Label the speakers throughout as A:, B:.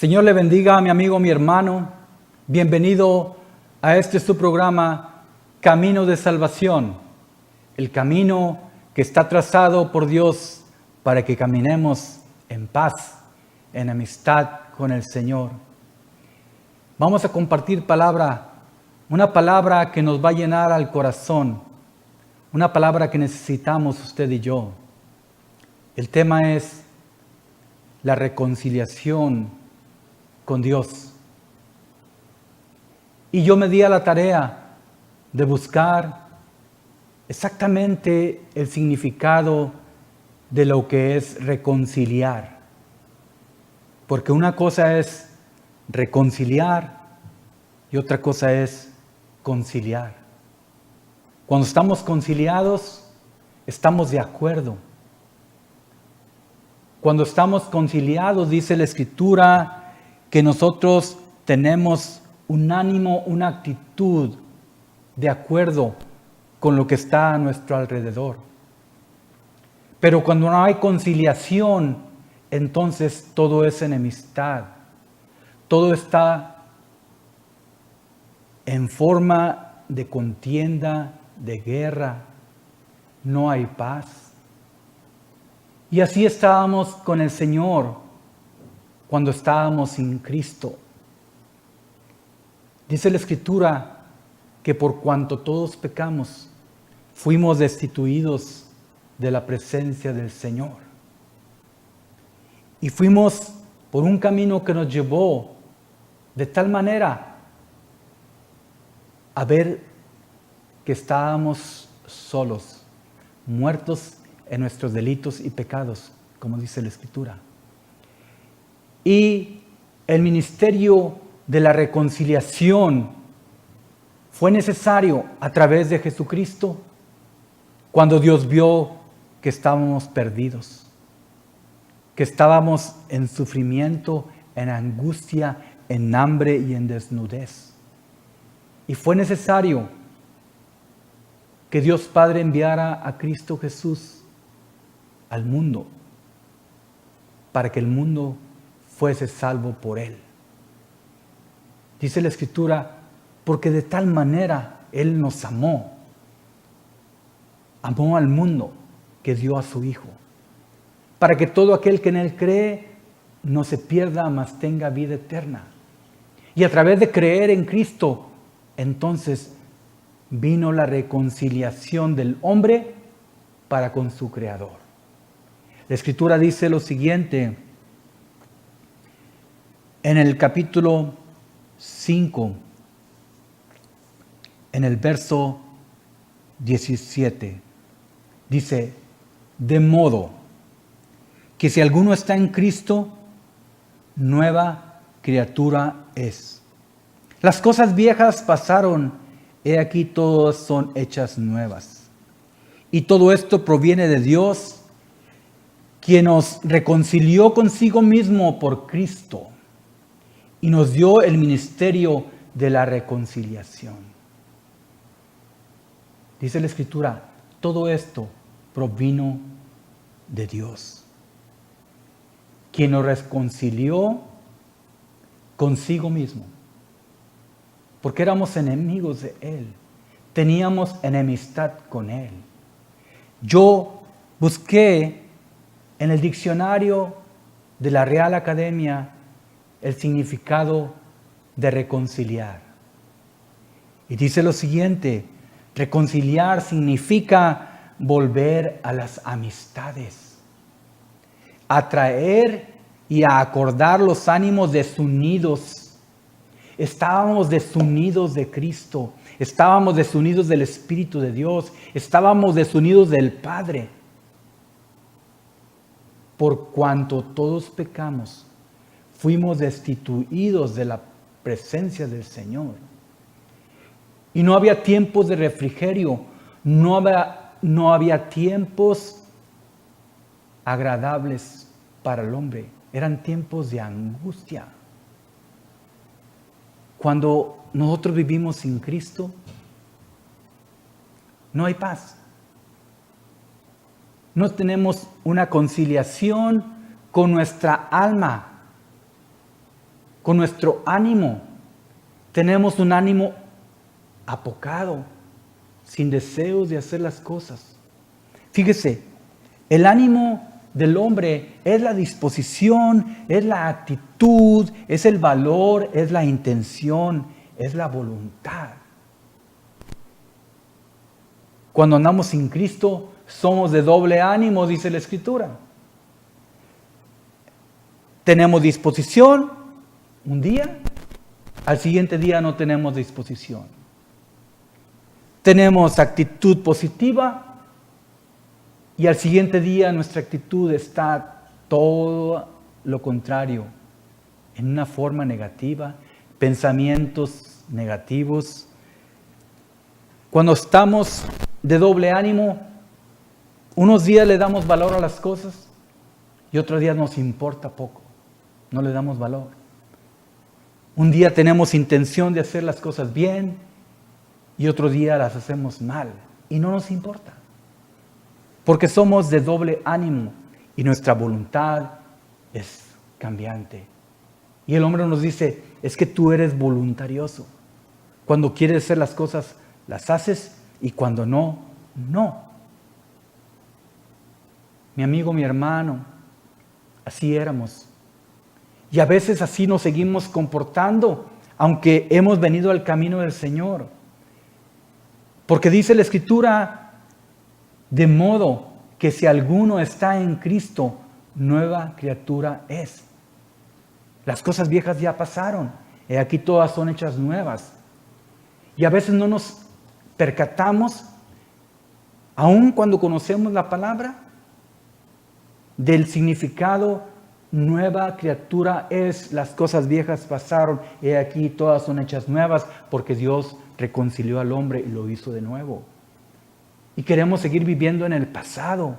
A: Señor le bendiga a mi amigo, mi hermano. Bienvenido a su programa Camino de Salvación. El camino que está trazado por Dios para que caminemos en paz, en amistad con el Señor. Vamos a compartir una palabra que nos va a llenar al corazón. Una palabra que necesitamos usted y yo. El tema es la reconciliación con Dios. Y yo me di a la tarea de buscar exactamente el significado de lo que es reconciliar. Porque una cosa es reconciliar y otra cosa es conciliar. Cuando estamos conciliados, estamos de acuerdo. Cuando estamos conciliados, dice la Escritura, que nosotros tenemos un ánimo, una actitud de acuerdo con lo que está a nuestro alrededor. Pero cuando no hay conciliación, entonces todo es enemistad. Todo está en forma de contienda, de guerra. No hay paz. Y así estábamos con el Señor cuando estábamos sin Cristo. Dice la Escritura que por cuanto todos pecamos, fuimos destituidos de la presencia del Señor. Y fuimos por un camino que nos llevó de tal manera a ver que estábamos solos, muertos en nuestros delitos y pecados, como dice la Escritura. Y el ministerio de la reconciliación fue necesario a través de Jesucristo cuando Dios vio que estábamos perdidos, que estábamos en sufrimiento, en angustia, en hambre y en desnudez. Y fue necesario que Dios Padre enviara a Cristo Jesús al mundo para que el mundo fuese salvo por Él. Dice la Escritura, porque de tal manera Él nos amó. Amó al mundo que dio a su Hijo, para que todo aquel que en Él cree no se pierda, mas tenga vida eterna. Y a través de creer en Cristo, entonces vino la reconciliación del hombre para con su Creador. La Escritura dice lo siguiente, en el capítulo 5, en el verso 17, dice, de modo que si alguno está en Cristo, nueva criatura es. Las cosas viejas pasaron, he aquí todas son hechas nuevas. Y todo esto proviene de Dios, quien nos reconcilió consigo mismo por Cristo y nos dio el ministerio de la reconciliación. Dice la Escritura, todo esto provino de Dios, quien nos reconcilió consigo mismo, porque éramos enemigos de Él, teníamos enemistad con Él. Yo busqué en el diccionario de la Real Academia el significado de reconciliar. Y dice lo siguiente, reconciliar significa volver a las amistades, atraer y a acordar los ánimos desunidos. Estábamos desunidos de Cristo, estábamos desunidos del Espíritu de Dios, estábamos desunidos del Padre. Por cuanto todos pecamos, fuimos destituidos de la presencia del Señor. Y no había tiempos de refrigerio, no había tiempos agradables para el hombre, eran tiempos de angustia. Cuando nosotros vivimos sin Cristo, no hay paz. No tenemos una conciliación con nuestra alma. con nuestro ánimo. Tenemos un ánimo apocado, sin deseos de hacer las cosas. Fíjese, el ánimo del hombre es la disposición, es la actitud, es el valor, es la intención, es la voluntad. Cuando andamos sin Cristo, somos de doble ánimo, dice la Escritura. Tenemos disposición un día, al siguiente día no tenemos disposición. Tenemos actitud positiva y al siguiente día nuestra actitud está todo lo contrario, en una forma negativa, pensamientos negativos. Cuando estamos de doble ánimo, unos días le damos valor a las cosas y otros días nos importa poco, no le damos valor. Un día tenemos intención de hacer las cosas bien y otro día las hacemos mal y no nos importa. Porque somos de doble ánimo y nuestra voluntad es cambiante. Y el hombre nos dice, es que tú eres voluntarioso. Cuando quieres hacer las cosas, las haces y cuando no, no. Mi amigo, mi hermano, así éramos. Y a veces así nos seguimos comportando, aunque hemos venido al camino del Señor. Porque dice la Escritura, de modo que si alguno está en Cristo, nueva criatura es. Las cosas viejas ya pasaron, y aquí todas son hechas nuevas. Y a veces no nos percatamos, aun cuando conocemos la palabra, del significado. Nueva criatura es, las cosas viejas pasaron, y aquí todas son hechas nuevas, porque Dios reconcilió al hombre y lo hizo de nuevo. Y queremos seguir viviendo en el pasado.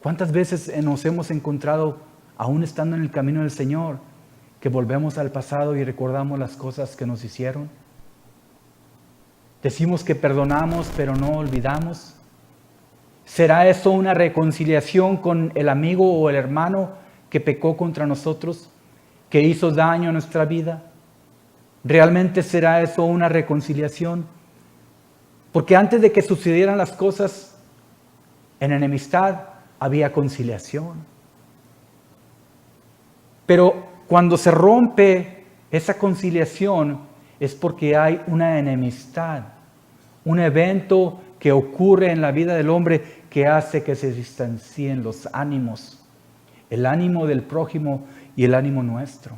A: ¿Cuántas veces nos hemos encontrado, aún estando en el camino del Señor, que volvemos al pasado y recordamos las cosas que nos hicieron? Decimos que perdonamos, pero no olvidamos. ¿Será eso una reconciliación con el amigo o el hermano que pecó contra nosotros, que hizo daño a nuestra vida? ¿Realmente será eso una reconciliación? Porque antes de que sucedieran las cosas en enemistad, había conciliación. Pero cuando se rompe esa conciliación, es porque hay una enemistad, un evento que ocurre en la vida del hombre que hace que se distancien los ánimos, el ánimo del prójimo y el ánimo nuestro.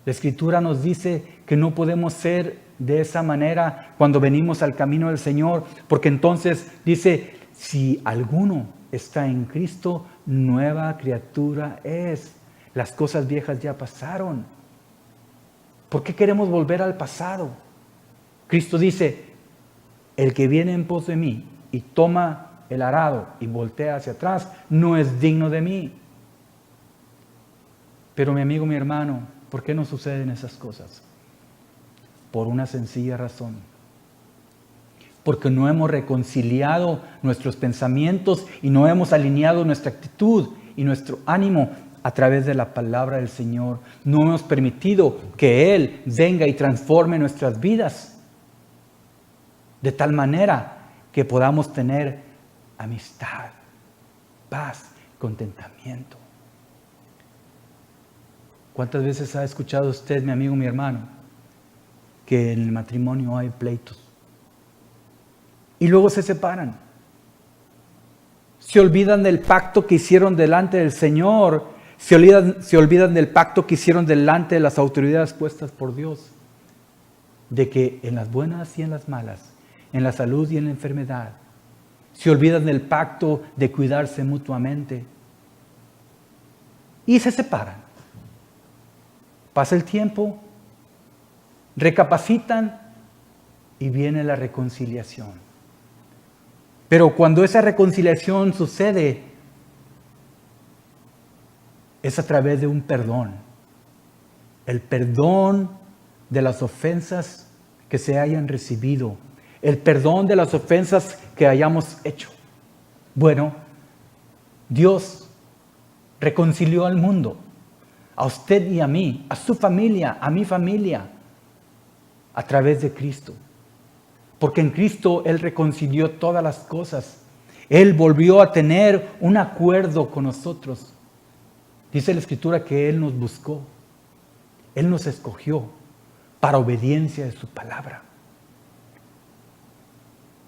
A: La Escritura nos dice que no podemos ser de esa manera cuando venimos al camino del Señor, porque entonces dice, si alguno está en Cristo, nueva criatura es. Las cosas viejas ya pasaron. ¿Por qué queremos volver al pasado? Cristo dice, el que viene en pos de mí y toma el arado y voltea hacia atrás, no es digno de mí. Pero mi amigo, mi hermano, ¿por qué no suceden esas cosas? Por una sencilla razón. Porque no hemos reconciliado nuestros pensamientos y no hemos alineado nuestra actitud y nuestro ánimo a través de la palabra del Señor. No hemos permitido que Él venga y transforme nuestras vidas de tal manera que podamos tener amistad, paz, contentamiento. ¿Cuántas veces ha escuchado usted, mi amigo, mi hermano, que en el matrimonio hay pleitos? Y luego se separan. Se olvidan del pacto que hicieron delante del Señor. Se olvidan del pacto que hicieron delante de las autoridades puestas por Dios. De que en las buenas y en las malas, en la salud y en la enfermedad, se olvidan del pacto de cuidarse mutuamente. Y se separan. Pasa el tiempo, recapacitan y viene la reconciliación. Pero cuando esa reconciliación sucede, es a través de un perdón. El perdón de las ofensas que se hayan recibido. El perdón de las ofensas que hayamos hecho. Bueno, Dios reconcilió al mundo a usted y a mí, a su familia, a mi familia, a través de Cristo. Porque en Cristo Él reconcilió todas las cosas. Él volvió a tener un acuerdo con nosotros. Dice la Escritura que Él nos buscó. Él nos escogió para obediencia de su palabra.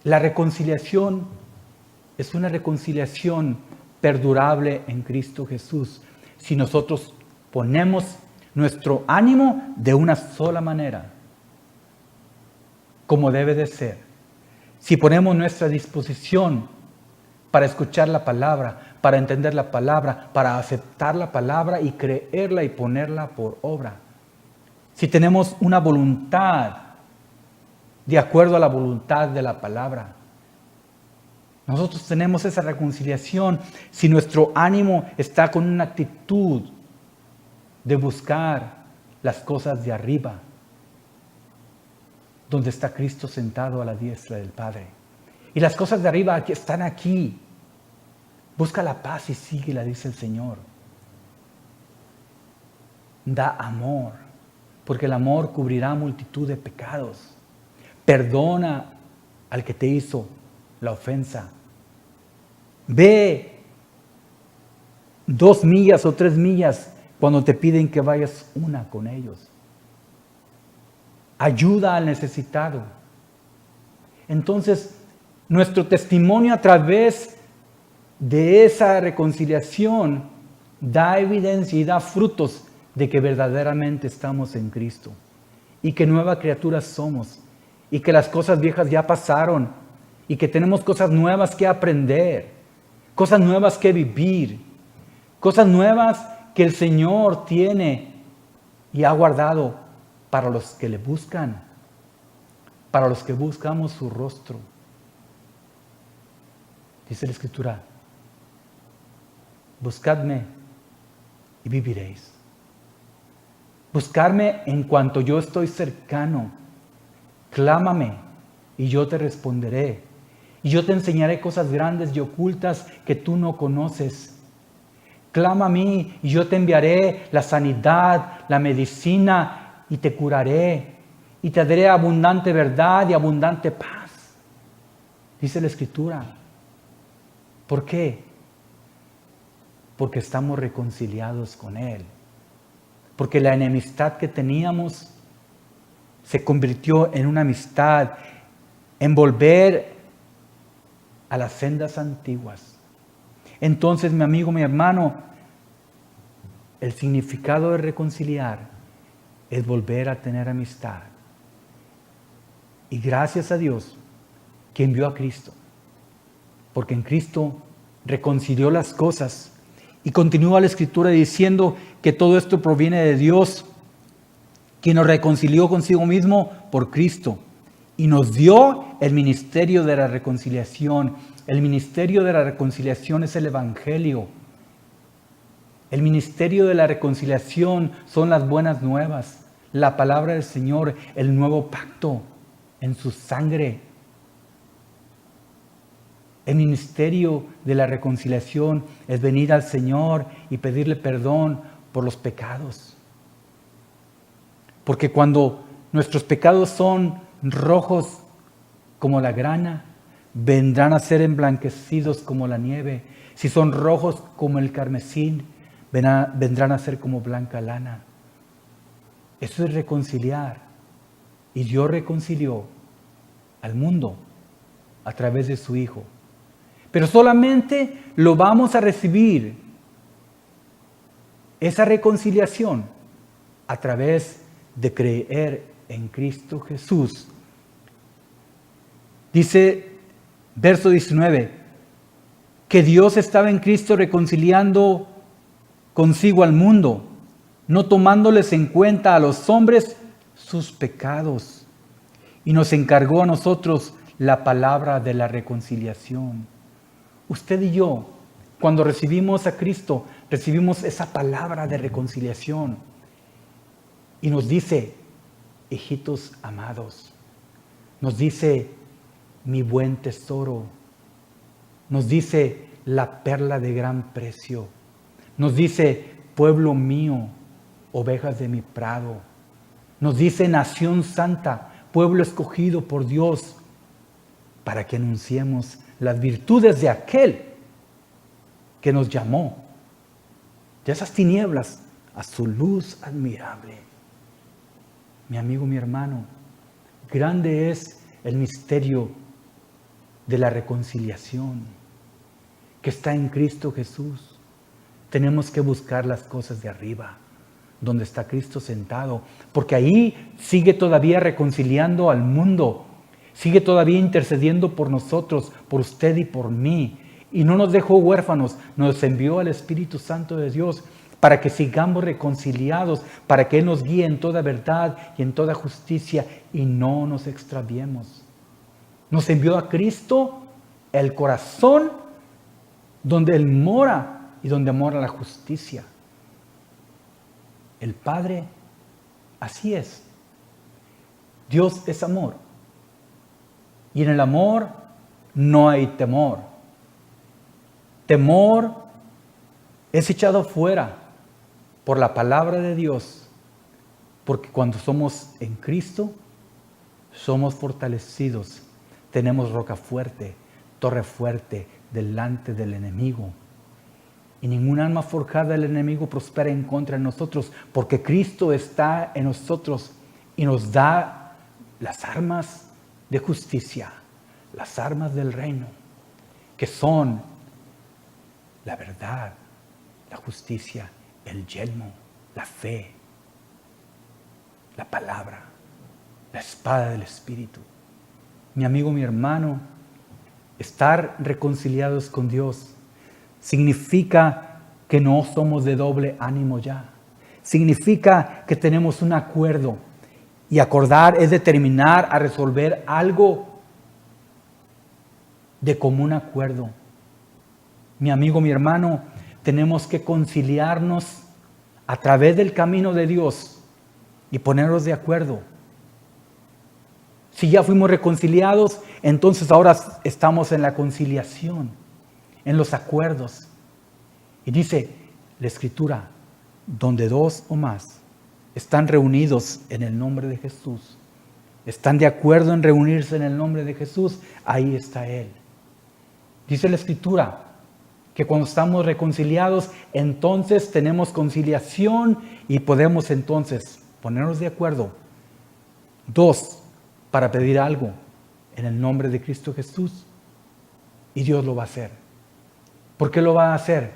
A: La reconciliación es una reconciliación perdurable en Cristo Jesús. Si nosotros ponemos nuestro ánimo de una sola manera, como debe de ser. Si ponemos nuestra disposición para escuchar la palabra, para entender la palabra, para aceptar la palabra y creerla y ponerla por obra. Si tenemos una voluntad de acuerdo a la voluntad de la palabra, nosotros tenemos esa reconciliación. Si nuestro ánimo está con una actitud de buscar las cosas de arriba, donde está Cristo sentado a la diestra del Padre. Y las cosas de arriba están aquí. Busca la paz y síguela, dice el Señor. Da amor, porque el amor cubrirá multitud de pecados. Perdona al que te hizo la ofensa. Ve 2 millas o 3 millas cuando te piden que vayas una con ellos. Ayuda al necesitado. Entonces, nuestro testimonio a través de esa reconciliación da evidencia y da frutos de que verdaderamente estamos en Cristo y que nueva criatura somos y que las cosas viejas ya pasaron y que tenemos cosas nuevas que aprender, cosas nuevas que vivir, cosas nuevas que el Señor tiene y ha guardado para los que le buscan, para los que buscamos su rostro. Dice la Escritura, buscadme y viviréis. Buscarme en cuanto yo estoy cercano. Clámame y yo te responderé. Y yo te enseñaré cosas grandes y ocultas que tú no conoces. Clama a mí y yo te enviaré la sanidad, la medicina, y te curaré, y te daré abundante verdad y abundante paz. Dice la Escritura. ¿Por qué? Porque estamos reconciliados con Él. Porque la enemistad que teníamos se convirtió en una amistad, en volver a las sendas antiguas. Entonces, mi amigo, mi hermano, el significado de reconciliar es volver a tener amistad. Y gracias a Dios que envió a Cristo. Porque en Cristo reconcilió las cosas. Y continúa la Escritura diciendo que todo esto proviene de Dios, quien nos reconcilió consigo mismo por Cristo. Y nos dio el ministerio de la reconciliación. El ministerio de la reconciliación es el Evangelio. El ministerio de la reconciliación son las buenas nuevas, la palabra del Señor, el nuevo pacto en su sangre. El ministerio de la reconciliación es venir al Señor y pedirle perdón por los pecados. Porque cuando nuestros pecados son rojos como la grana, vendrán a ser emblanquecidos como la nieve. Si son rojos como el carmesí, vendrán a ser como blanca lana. Eso es reconciliar. Y Dios reconcilió al mundo a través de su Hijo. Pero solamente lo vamos a recibir, esa reconciliación, a través de creer en Cristo Jesús. Dice, verso 19, que Dios estaba en Cristo reconciliando consigo al mundo, no tomándoles en cuenta a los hombres sus pecados, y nos encargó a nosotros la palabra de la reconciliación. Usted y yo, cuando recibimos a Cristo, recibimos esa palabra de reconciliación, y nos dice, hijitos amados, nos dice, mi buen tesoro, nos dice, la perla de gran precio, nos dice, pueblo mío, ovejas de mi prado. Nos dice nación santa, pueblo escogido por Dios, para que anunciemos las virtudes de aquel que nos llamó de esas tinieblas a su luz admirable. Mi amigo, mi hermano, grande es el misterio de la reconciliación que está en Cristo Jesús. Tenemos que buscar las cosas de arriba, donde está Cristo sentado, porque ahí sigue todavía reconciliando al mundo, sigue todavía intercediendo por nosotros, por usted y por mí, y no nos dejó huérfanos, nos envió al Espíritu Santo de Dios para que sigamos reconciliados, para que Él nos guíe en toda verdad y en toda justicia y no nos extraviemos. Nos envió a Cristo, el corazón donde Él mora y donde mora la justicia. El Padre, así es. Dios es amor. Y en el amor no hay temor. Temor es echado fuera por la palabra de Dios, porque cuando somos en Cristo, somos fortalecidos. Tenemos roca fuerte, torre fuerte delante del enemigo. Y ningún arma forjada del enemigo prospera en contra de nosotros, porque Cristo está en nosotros y nos da las armas de justicia, las armas del reino, que son la verdad, la justicia, el yelmo, la fe, la palabra, la espada del Espíritu. Mi amigo, mi hermano, estar reconciliados con Dios significa que no somos de doble ánimo ya. Significa que tenemos un acuerdo. Y acordar es determinar a resolver algo de común acuerdo. Mi amigo, mi hermano, tenemos que conciliarnos a través del camino de Dios y ponernos de acuerdo. Si ya fuimos reconciliados, entonces ahora estamos en la conciliación, en los acuerdos. Y dice la Escritura, donde dos o más están reunidos en el nombre de Jesús, están de acuerdo en reunirse en el nombre de Jesús, ahí está Él. Dice la Escritura que cuando estamos reconciliados, entonces tenemos conciliación y podemos entonces ponernos de acuerdo. Dos, para pedir algo en el nombre de Cristo Jesús. Y Dios lo va a hacer. ¿Por qué lo va a hacer?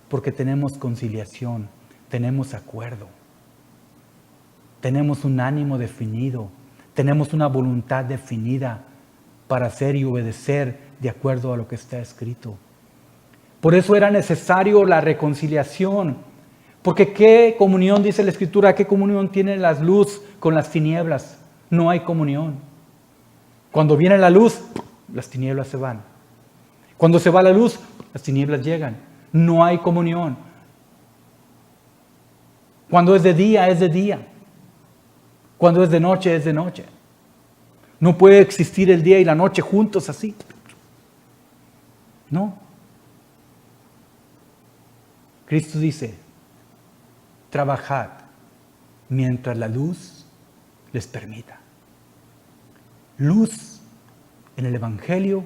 A: Porque tenemos conciliación, tenemos acuerdo. Tenemos un ánimo definido, tenemos una voluntad definida para hacer y obedecer de acuerdo a lo que está escrito. Por eso era necesario la reconciliación, porque ¿qué comunión, dice la Escritura, qué comunión tiene la luz con las tinieblas? No hay comunión. Cuando viene la luz, las tinieblas se van. Cuando se va la luz, las tinieblas llegan. No hay comunión. Cuando es de día, es de día. Cuando es de noche, es de noche. No puede existir el día y la noche juntos así. No. Cristo dice, trabajad mientras la luz les permita. Luz en el Evangelio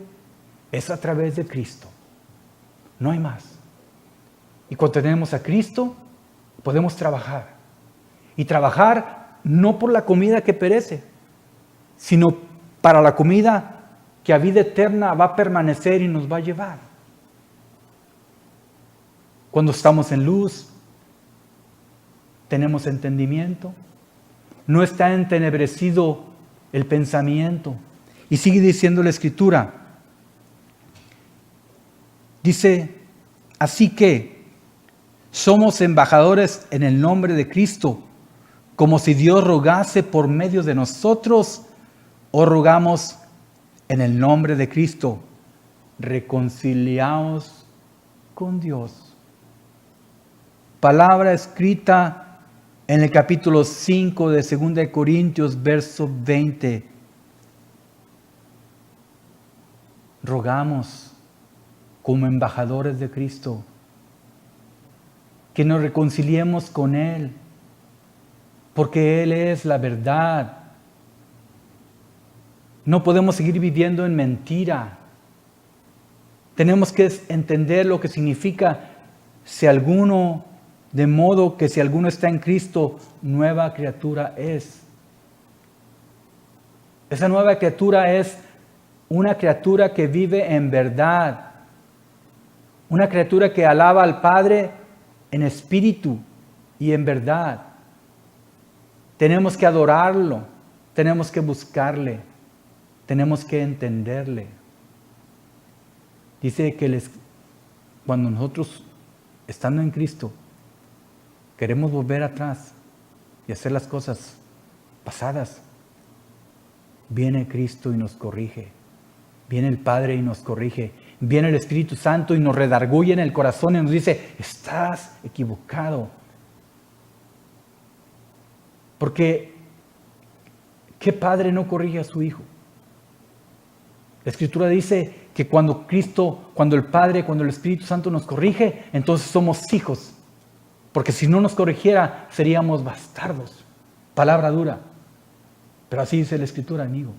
A: es a través de Cristo. No hay más. Y cuando tenemos a Cristo, podemos trabajar. Y trabajar no por la comida que perece, sino para la comida que a vida eterna va a permanecer y nos va a llevar. Cuando estamos en luz, tenemos entendimiento, no está entenebrecido el pensamiento. Y sigue diciendo la Escritura, dice, así que somos embajadores en el nombre de Cristo, como si Dios rogase por medio de nosotros, o rogamos en el nombre de Cristo, reconciliaos con Dios. Palabra escrita en el capítulo 5 de 2 Corintios, verso 20. Rogamos como embajadores de Cristo que nos reconciliemos con Él porque Él es la verdad. No podemos seguir viviendo en mentira. Tenemos que entender lo que significa de modo que si alguno está en Cristo, nueva criatura es. Esa nueva criatura es una criatura que vive en verdad. Una criatura que alaba al Padre en espíritu y en verdad. Tenemos que adorarlo, tenemos que buscarle, tenemos que entenderle. Dice que cuando nosotros, estando en Cristo, queremos volver atrás y hacer las cosas pasadas, viene Cristo y nos corrige. Viene el Padre y nos corrige. Viene el Espíritu Santo y nos redarguye en el corazón y nos dice, estás equivocado. Porque, ¿qué padre no corrige a su hijo? La Escritura dice que cuando el Padre, cuando el Espíritu Santo nos corrige, entonces somos hijos. Porque si no nos corrigiera, seríamos bastardos. Palabra dura. Pero así dice la Escritura, amigo.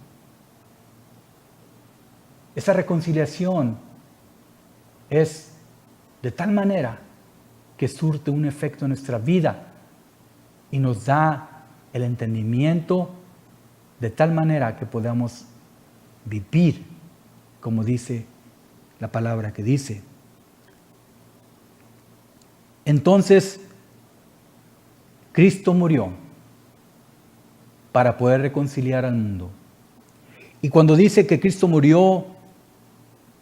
A: Esa reconciliación es de tal manera que surte un efecto en nuestra vida y nos da el entendimiento de tal manera que podamos vivir como dice la palabra que dice. Entonces, Cristo murió para poder reconciliar al mundo. Y cuando dice que Cristo murió,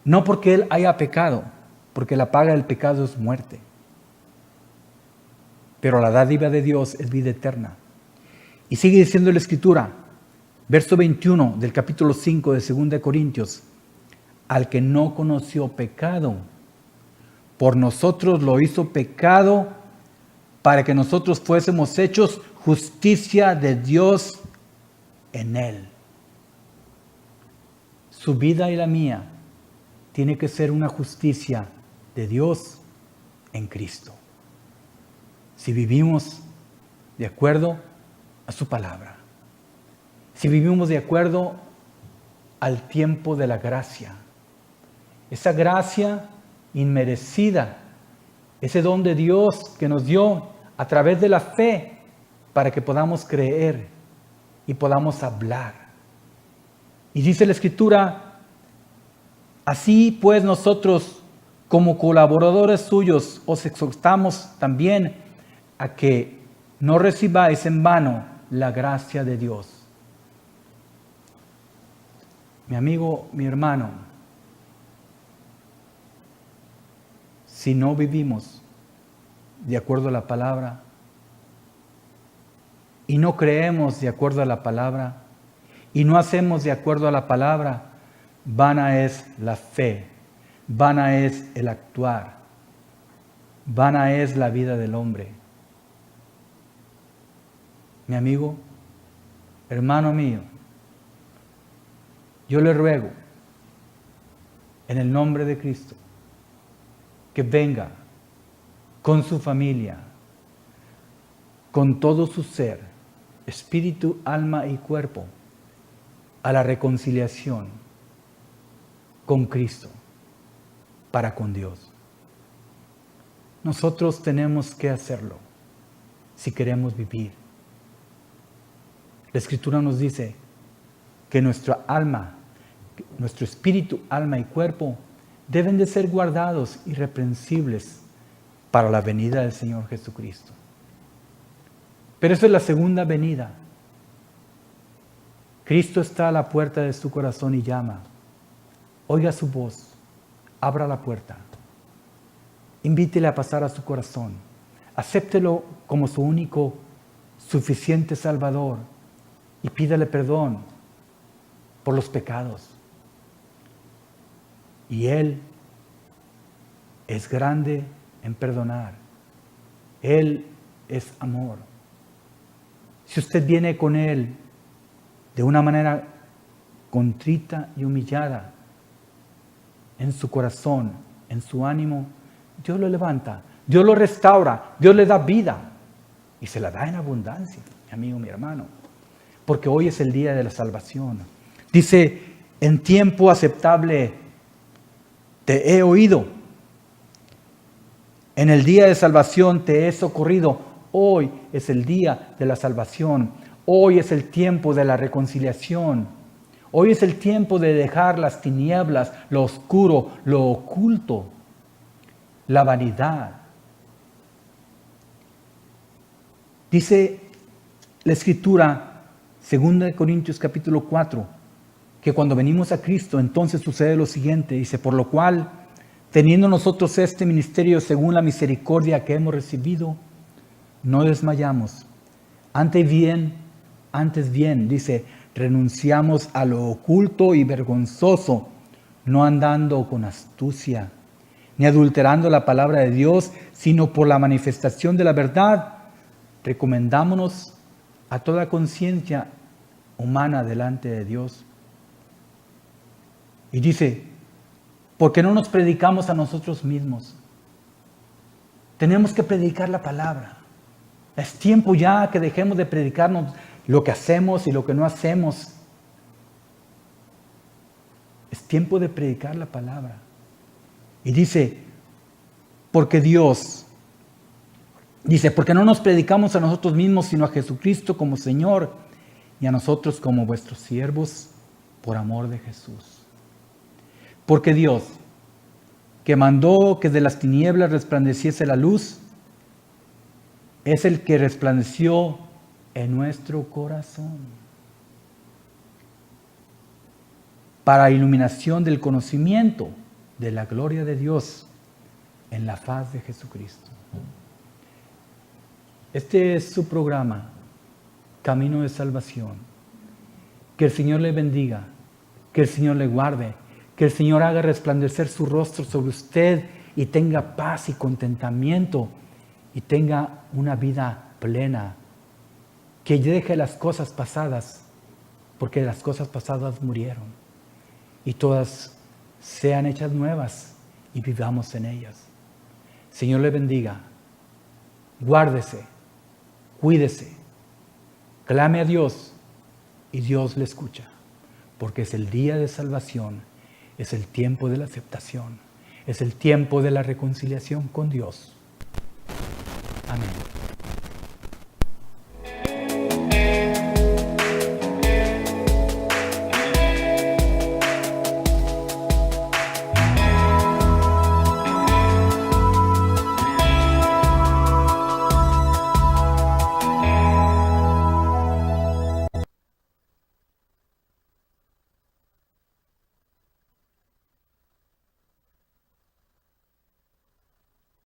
A: no porque Él haya pecado, porque la paga del pecado es muerte. Pero la dádiva de Dios es vida eterna. Y sigue diciendo la Escritura, verso 21 del capítulo 5 de 2 Corintios, al que no conoció pecado, por nosotros lo hizo pecado, para que nosotros fuésemos hechos justicia de Dios en Él. Su vida y la mía tiene que ser una justicia de Dios en Cristo. Si vivimos de acuerdo a su palabra. Si vivimos de acuerdo al tiempo de la gracia. Esa gracia inmerecida. Ese don de Dios que nos dio a través de la fe para que podamos creer y podamos hablar. Y dice la Escritura, así pues nosotros como colaboradores suyos os exhortamos también a que no recibáis en vano la gracia de Dios. Mi amigo, mi hermano, si no vivimos de acuerdo a la palabra y no creemos de acuerdo a la palabra y no hacemos de acuerdo a la palabra, vana es la fe, vana es el actuar, vana es la vida del hombre. Mi amigo, hermano mío, yo le ruego en el nombre de Cristo que venga con su familia, con todo su ser, espíritu, alma y cuerpo, a la reconciliación con Cristo, para con Dios. Nosotros tenemos que hacerlo si queremos vivir. La Escritura nos dice que nuestra alma, nuestro espíritu, alma y cuerpo deben de ser guardados irreprensibles para la venida del Señor Jesucristo. Pero eso es la segunda venida. Cristo está a la puerta de su corazón y llama. Oiga su voz, abra la puerta. Invítele a pasar a su corazón. Acéptelo como su único, suficiente Salvador y pídale perdón por los pecados. Y Él es grande en perdonar. Él es amor. Si usted viene con Él de una manera contrita y humillada, en su corazón, en su ánimo, Dios lo levanta, Dios lo restaura, Dios le da vida y se la da en abundancia. mi amigo, mi hermano, porque hoy es el día de la salvación. Dice, en tiempo aceptable te he oído, en el día de salvación te he socorrido. Hoy es el día de la salvación, hoy es el tiempo de la reconciliación, hoy es el tiempo de dejar las tinieblas, lo oscuro, lo oculto, la vanidad. Dice la Escritura, 2 Corintios capítulo 4, que cuando venimos a Cristo, entonces sucede lo siguiente. Dice, por lo cual, teniendo nosotros este ministerio según la misericordia que hemos recibido, no desmayamos. Antes bien, dice, renunciamos a lo oculto y vergonzoso, no andando con astucia, ni adulterando la palabra de Dios, sino por la manifestación de la verdad, recomendámonos a toda conciencia humana delante de Dios. Y dice, porque no nos predicamos a nosotros mismos. Tenemos que predicar la palabra. Es tiempo ya que dejemos de predicarnos lo que hacemos y lo que no hacemos. Es tiempo de predicar la palabra. Y dice, porque no nos predicamos a nosotros mismos, sino a Jesucristo como Señor y a nosotros como vuestros siervos por amor de Jesús. Porque Dios, que mandó que de las tinieblas resplandeciese la luz, es el que resplandeció en nuestro corazón para iluminación del conocimiento de la gloria de Dios en la faz de Jesucristo. Este es su programa, Camino de Salvación. Que el Señor le bendiga, que el Señor le guarde, que el Señor haga resplandecer su rostro sobre usted y tenga paz y contentamiento y tenga una vida plena. Que deje las cosas pasadas, porque las cosas pasadas murieron y todas sean hechas nuevas y vivamos en ellas. Señor le bendiga, guárdese, cuídese, clame a Dios y Dios le escucha, porque es el día de salvación. Es el tiempo de la aceptación. Es el tiempo de la reconciliación con Dios. Amén.